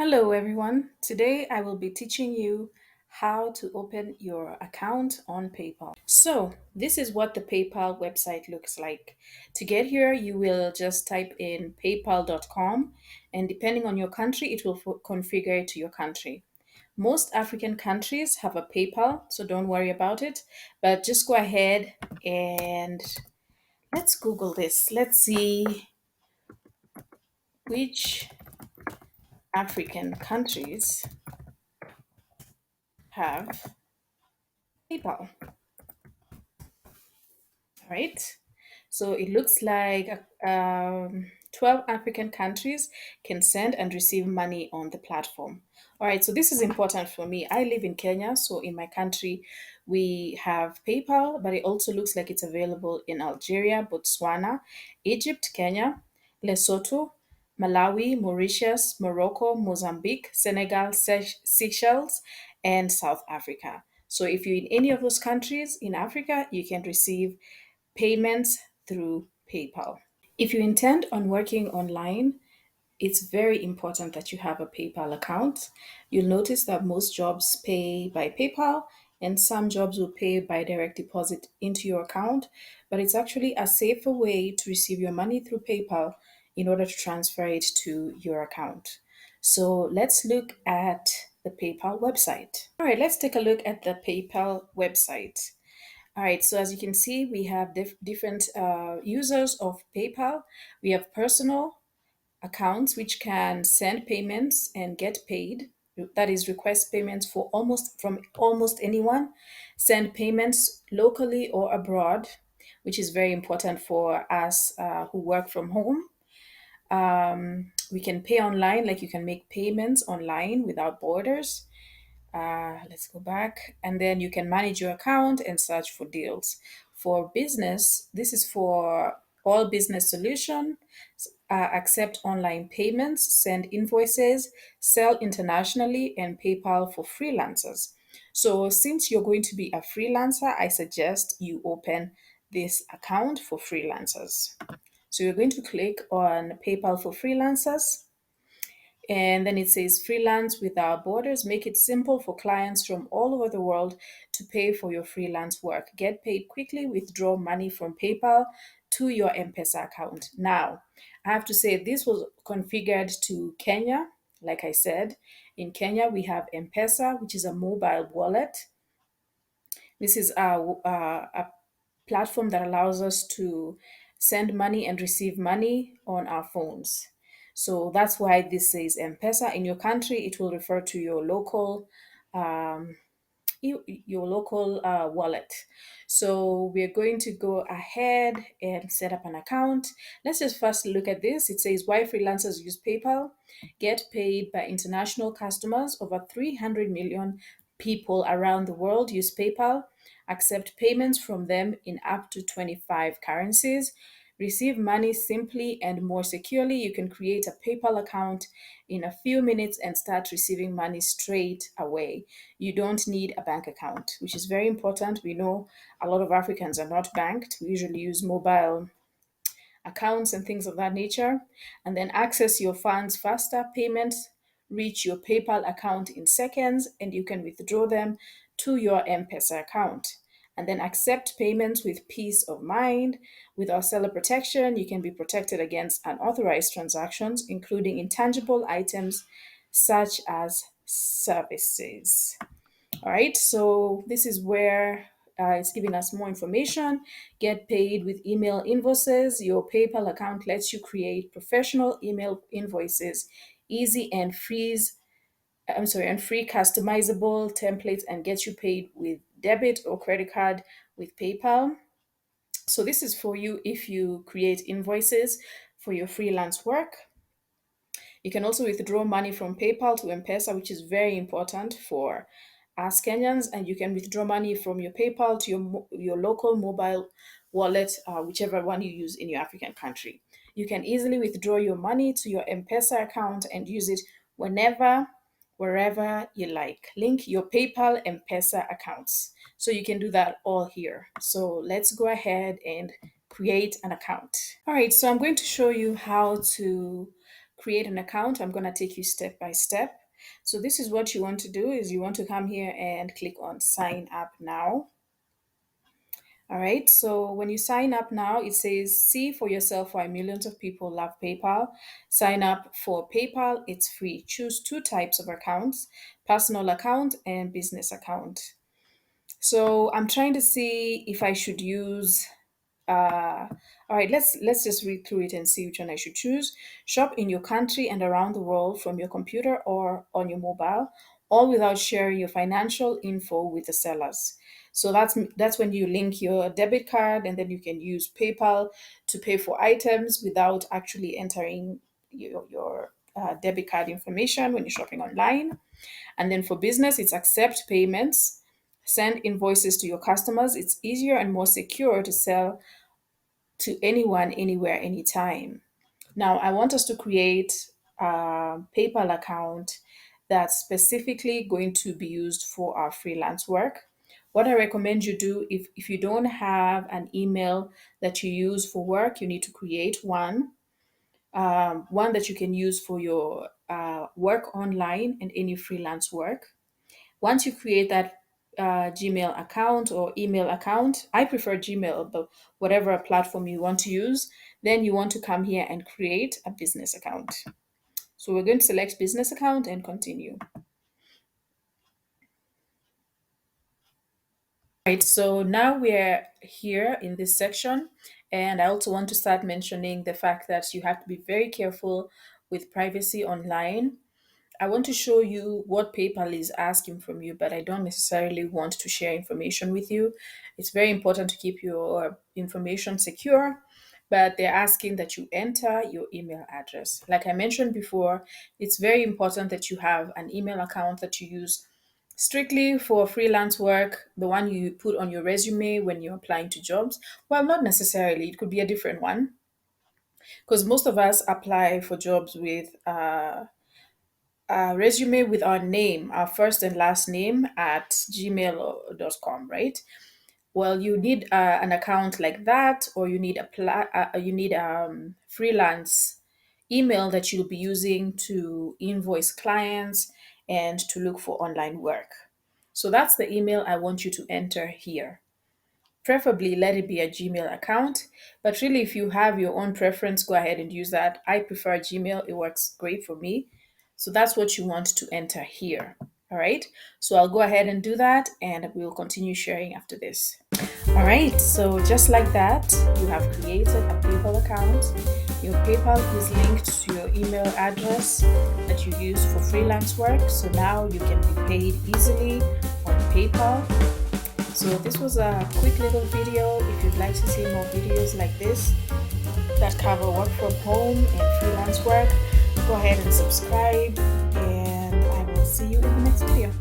Hello, everyone. Today I will be teaching you how to open your account on PayPal. So, this is what the PayPal website looks like. To get here, you will just type in paypal.com, and depending on your country, it will configure it to your country. Most African countries have a PayPal, so don't worry about it. But just go ahead and let's Google this. Let's see which African countries have PayPal. Right? So it looks like 12 African countries can send and receive money on the platform. All right, so this is important for me. I live in Kenya, so in my country, we have PayPal, but it also looks like it's available in Algeria, Botswana, Egypt, Kenya, Lesotho, Malawi, Mauritius, Morocco, Mozambique, Senegal, Seychelles, and South Africa. So if you're in any of those countries in Africa, you can receive payments through PayPal. If you intend on working online, it's very important that you have a PayPal account. You'll notice that most jobs pay by PayPal and some jobs will pay by direct deposit into your account, but it's actually a safer way to receive your money through PayPal in order to transfer it to your account. So let's look at the PayPal website. All right, let's take a look at the PayPal website. All right, so as you can see, we have different users of PayPal. We have personal accounts which can send payments and get paid. That is, request payments for almost anyone, send payments locally or abroad, which is very important for us who work from home. We can pay online, like you can make payments online without borders. Let's go back. And then you can manage your account and search for deals. For business, this is for all business solution, accept online payments, send invoices, sell internationally, and PayPal for freelancers. So since you're going to be a freelancer, I suggest you open this account for freelancers. So you're going to click on PayPal for freelancers. And then it says freelance without borders. Make it simple for clients from all over the world to pay for your freelance work. Get paid quickly, withdraw money from PayPal to your M-Pesa account. Now, I have to say this was configured to Kenya. Like I said, in Kenya, we have M-Pesa, which is a mobile wallet. This is a platform that allows us to send money and receive money on our phones. So that's why this says M-Pesa. In your country, it will refer to your local wallet. So we're going to go ahead and set up an account. Let's just first look at this. It says why freelancers use PayPal. Get paid by international customers. Over 300 million people around the world use PayPal. Accept payments from them in up to 25 currencies. Receive money simply and more securely. You can create a PayPal account in a few minutes and start receiving money straight away. You don't need a bank account, which is very important. We know a lot of Africans are not banked. We usually use mobile accounts and things of that nature, and then access your funds faster. Payments reach your PayPal account in seconds, and you can withdraw them to your M-Pesa account. And then accept payments with peace of mind. With our seller protection, you can be protected against unauthorized transactions, including intangible items such as services. All right, so this is where it's giving us more information. Get paid with email invoices. Your PayPal account lets you create professional email invoices, easy and free customizable templates, and get you paid with debit or credit card with PayPal. So this is for you if you create invoices for your freelance work. You can also withdraw money from PayPal to M-Pesa, which is very important for us Kenyans, and you can withdraw money from your PayPal to your local mobile wallet, whichever one you use in your African country. You can easily withdraw your money to your M-Pesa account and use it whenever, wherever you like. Link your PayPal M-Pesa accounts. So you can do that all here. So let's go ahead and create an account. All right, so I'm going to show you how to create an account. I'm going to take you step by step. So this is what you want to do is you want to come here and click on sign up now. All right, so when you sign up now, it says see for yourself why millions of people love PayPal. Sign up for PayPal, it's free. Choose two types of accounts, personal account and business account. So I'm trying to see if I should use all right, let's just read through it and see which one I should choose. Shop in your country and around the world from your computer or on your mobile, all without sharing your financial info with the sellers. So that's when you link your debit card and then you can use PayPal to pay for items without actually entering your debit card information when you're shopping online. And then for business, it's accept payments, send invoices to your customers. It's easier and more secure to sell to anyone, anywhere, anytime. Now, I want us to create a PayPal account that's specifically going to be used for our freelance work. What I recommend you do if you don't have an email that you use for work, you need to create one that you can use for your work online and any freelance work. Once you create that Gmail account or email account, I prefer Gmail, but whatever platform you want to use, then you want to come here and create a business account. So we're going to select business account and continue. Right, so now we're here in this section, and I also want to start mentioning the fact that you have to be very careful with privacy online. I want to show you what PayPal is asking from you, but I don't necessarily want to share information with you. It's very important to keep your information secure, but they're asking that you enter your email address. Like I mentioned before, it's very important that you have an email account that you use strictly for freelance work, the one you put on your resume when you're applying to jobs. Well, not necessarily, it could be a different one because most of us apply for jobs with a resume with our name, our first and last name at gmail.com, right? Well, you need an account like that, or you need you need freelance email that you'll be using to invoice clients and to look for online work. So that's the email I want you to enter here. Preferably let it be a Gmail account, but really, if you have your own preference, go ahead and use that. I prefer Gmail, it works great for me. So that's what you want to enter here. All right, so I'll go ahead and do that and we'll continue sharing after this. All right, so just like that, you have created a PayPal account. Your PayPal is linked to your email address that you use for freelance work. So now you can be paid easily on PayPal. So this was a quick little video. If you'd like to see more videos like this that cover work from home and freelance work, go ahead and subscribe, and I will see you in the next video.